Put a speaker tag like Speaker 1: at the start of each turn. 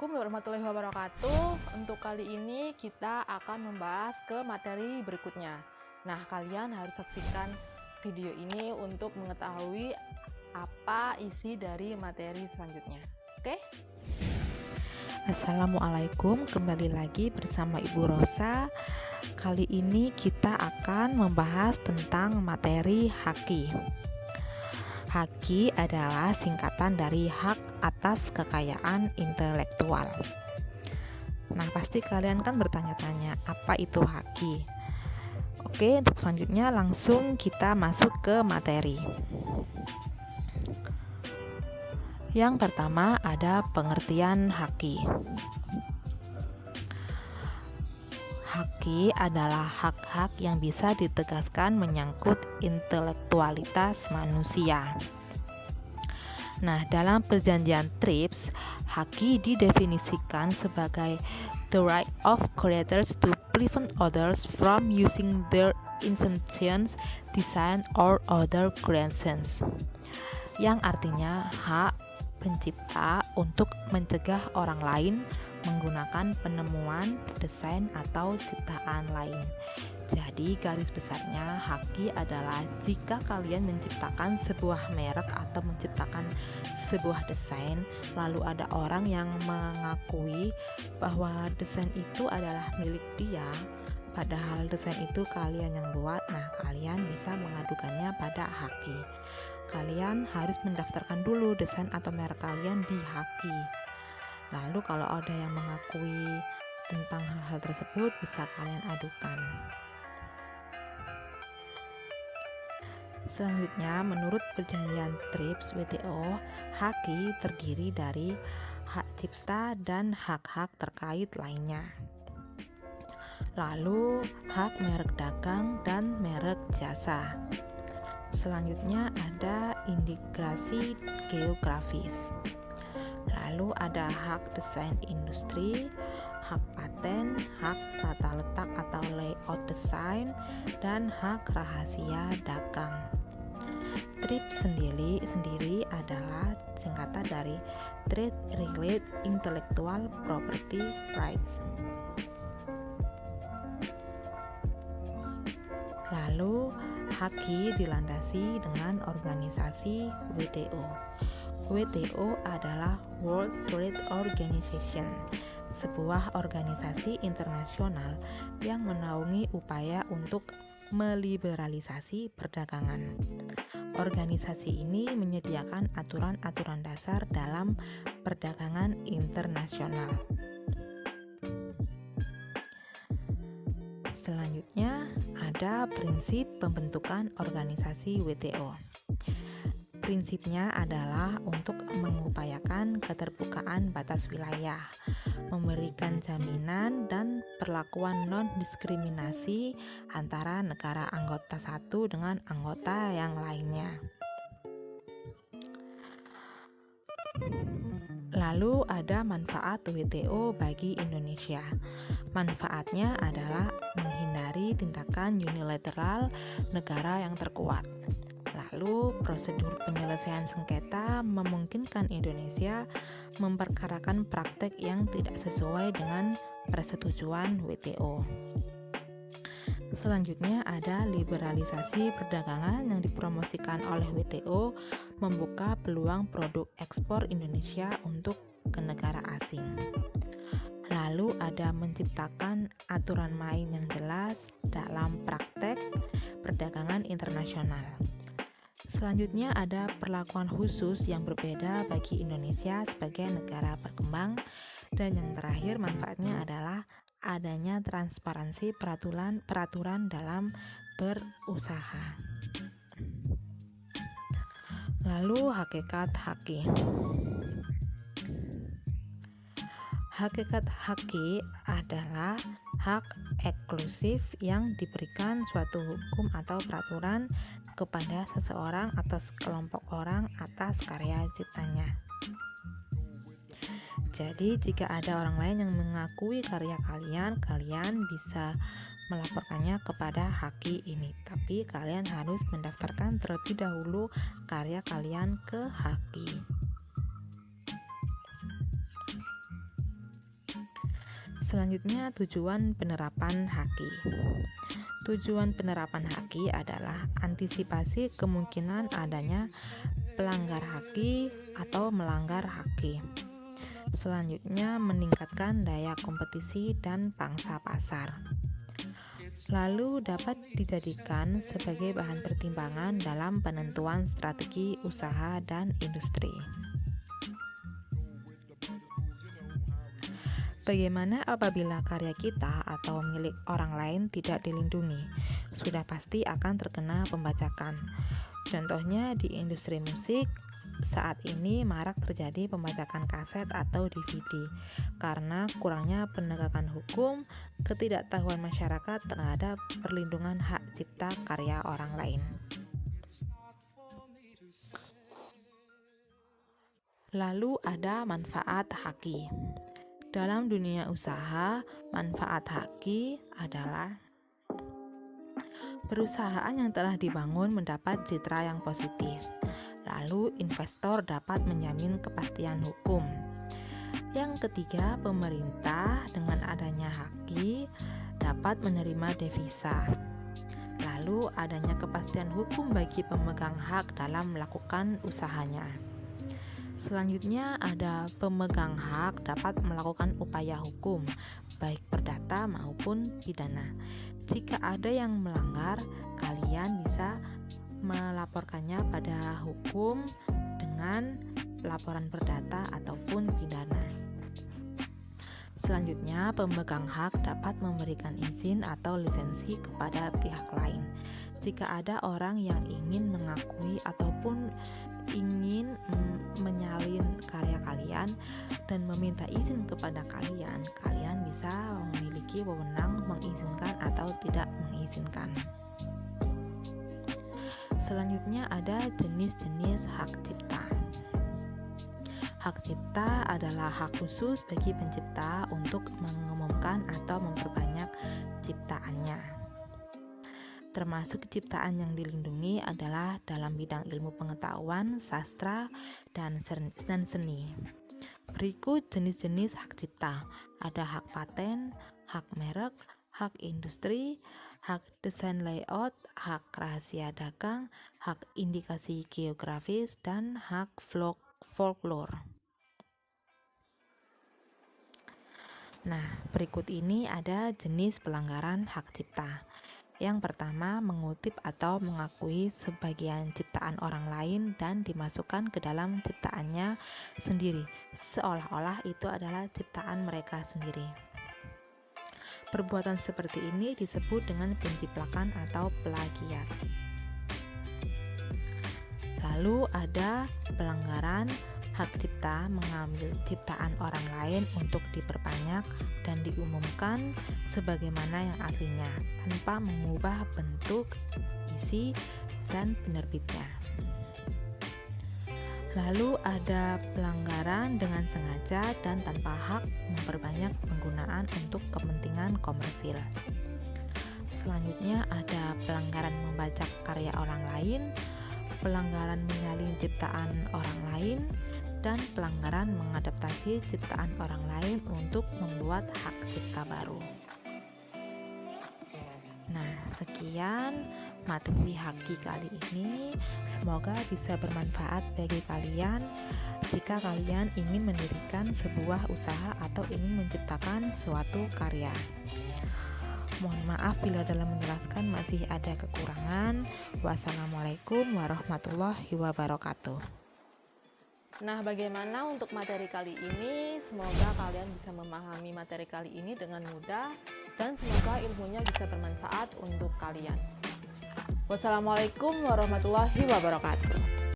Speaker 1: Assalamualaikum warahmatullahi wabarakatuh. Untuk kali ini kita akan membahas ke materi berikutnya. Nah, kalian harus saksikan video ini untuk mengetahui apa isi dari materi selanjutnya. Oke?
Speaker 2: Assalamualaikum, kembali lagi bersama Ibu Rosa. Kali ini kita akan membahas tentang materi HAKI. HAKI adalah singkatan dari hak atas kekayaan intelektual. Nah, pasti kalian kan bertanya-tanya, apa itu HAKI? Oke, untuk selanjutnya langsung kita masuk ke materi. Yang pertama ada pengertian HAKI. HAKI adalah hak-hak yang bisa ditegaskan menyangkut intelektualitas manusia. Nah, dalam perjanjian TRIPS, HAKI didefinisikan sebagai the right of creators to prevent others from using their inventions, design, or other creations. Yang artinya hak pencipta untuk mencegah orang lain menggunakan penemuan, desain, atau ciptaan lain. Jadi garis besarnya HAKI adalah jika kalian menciptakan sebuah merek atau menciptakan sebuah desain, lalu ada orang yang mengakui bahwa desain itu adalah milik dia, padahal desain itu kalian yang buat, nah kalian bisa mengadukannya pada HAKI. Kalian harus mendaftarkan dulu desain atau merek kalian di HAKI. Lalu kalau ada yang mengakui tentang hal-hal tersebut, bisa kalian adukan. Selanjutnya, menurut perjanjian TRIPS WTO, HAKI terdiri dari hak cipta dan hak-hak terkait lainnya. Lalu, hak merek dagang dan merek jasa. Selanjutnya ada integrasi geografis. Lalu ada hak desain industri, hak paten, hak tata letak atau layout desain, dan hak rahasia dagang. TRIPS sendiri adalah singkatan dari Trade Related Intellectual Property Rights. Lalu HAKI dilandasi dengan organisasi WTO. WTO adalah World Trade Organization, sebuah organisasi internasional yang menaungi upaya untuk meliberalisasi perdagangan. Organisasi ini menyediakan aturan-aturan dasar dalam perdagangan internasional. Selanjutnya ada prinsip pembentukan organisasi WTO. Prinsipnya adalah untuk mengupayakan keterbukaan batas wilayah, memberikan jaminan dan perlakuan non-diskriminasi antara negara anggota satu dengan anggota yang lainnya. Lalu ada manfaat WTO bagi Indonesia. Manfaatnya adalah menghindari tindakan unilateral negara yang terkuat. Lalu, prosedur penyelesaian sengketa memungkinkan Indonesia memperkarakan praktek yang tidak sesuai dengan persetujuan WTO. Selanjutnya ada liberalisasi perdagangan yang dipromosikan oleh WTO membuka peluang produk ekspor Indonesia untuk ke negara asing. Lalu ada menciptakan aturan main yang jelas dalam praktek perdagangan internasional. Selanjutnya ada perlakuan khusus yang berbeda bagi Indonesia sebagai negara berkembang. Dan yang terakhir manfaatnya adalah adanya transparansi peraturan dalam berusaha. Lalu hakikat HAKI. Hakikat HAKI adalah hak eksklusif yang diberikan suatu hukum atau peraturan kepada seseorang atau sekelompok orang atas karya ciptanya. Jadi jika ada orang lain yang mengakui karya kalian bisa melaporkannya kepada HAKI ini. Tapi kalian harus mendaftarkan terlebih dahulu karya kalian ke HAKI. Selanjutnya, tujuan penerapan Haki. Tujuan penerapan Haki adalah antisipasi kemungkinan adanya pelanggar Haki atau melanggar Haki. Selanjutnya, meningkatkan daya kompetisi dan pangsa pasar. Lalu dapat dijadikan sebagai bahan pertimbangan dalam penentuan strategi usaha dan industri. Bagaimana apabila karya kita atau milik orang lain tidak dilindungi? Sudah pasti akan terkena pembajakan. Contohnya di industri musik, saat ini marak terjadi pembajakan kaset atau DVD karena kurangnya penegakan hukum, ketidaktahuan masyarakat terhadap perlindungan hak cipta karya orang lain. Lalu ada manfaat Haki. Dalam dunia usaha, manfaat Haki adalah perusahaan yang telah dibangun mendapat citra yang positif. Lalu investor dapat menjamin kepastian hukum. Yang ketiga, pemerintah dengan adanya Haki dapat menerima devisa. Lalu adanya kepastian hukum bagi pemegang hak dalam melakukan usahanya. Selanjutnya ada pemegang hak dapat melakukan upaya hukum, baik perdata maupun pidana. Jika ada yang melanggar, kalian bisa melaporkannya pada hukum dengan laporan perdata ataupun pidana. Selanjutnya, pemegang hak dapat memberikan izin atau lisensi kepada pihak lain. Jika ada orang yang ingin mengakui ataupun ingin menyalin karya kalian dan meminta izin kepada kalian, kalian bisa memiliki wewenang mengizinkan atau tidak mengizinkan. Selanjutnya ada jenis-jenis hak cipta. Hak cipta adalah hak khusus bagi pencipta untuk mengumumkan atau memperbanyak ciptaannya. Termasuk ciptaan yang dilindungi adalah dalam bidang ilmu pengetahuan, sastra, dan seni. Berikut jenis-jenis hak cipta. Ada hak paten, hak merek, hak industri, hak desain layout, hak rahasia dagang, hak indikasi geografis, dan hak folklore. Nah, berikut ini ada jenis pelanggaran hak cipta. Yang pertama, mengutip atau mengakui sebagian ciptaan orang lain dan dimasukkan ke dalam ciptaannya sendiri, seolah-olah itu adalah ciptaan mereka sendiri. Perbuatan seperti ini disebut dengan penjiplakan atau plagiat. Lalu ada pelanggaran hak cipta, mengambil ciptaan orang lain untuk diperbanyak dan diumumkan sebagaimana yang aslinya tanpa mengubah bentuk, isi, dan penerbitnya. Lalu ada pelanggaran dengan sengaja dan tanpa hak memperbanyak penggunaan untuk kepentingan komersil. Selanjutnya ada pelanggaran membajak karya orang lain, pelanggaran menyalin ciptaan orang lain, dan pelanggaran mengadaptasi ciptaan orang lain untuk membuat hak cipta baru. Nah, sekian materi Haki kali ini. Semoga bisa bermanfaat bagi kalian jika kalian ingin mendirikan sebuah usaha atau ingin menciptakan suatu karya. Mohon maaf bila dalam menjelaskan masih ada kekurangan. Wassalamualaikum warahmatullahi wabarakatuh.
Speaker 1: Nah, bagaimana untuk materi kali ini? Semoga kalian bisa memahami materi kali ini dengan mudah dan semoga ilmunya bisa bermanfaat untuk kalian. Wassalamualaikum warahmatullahi wabarakatuh.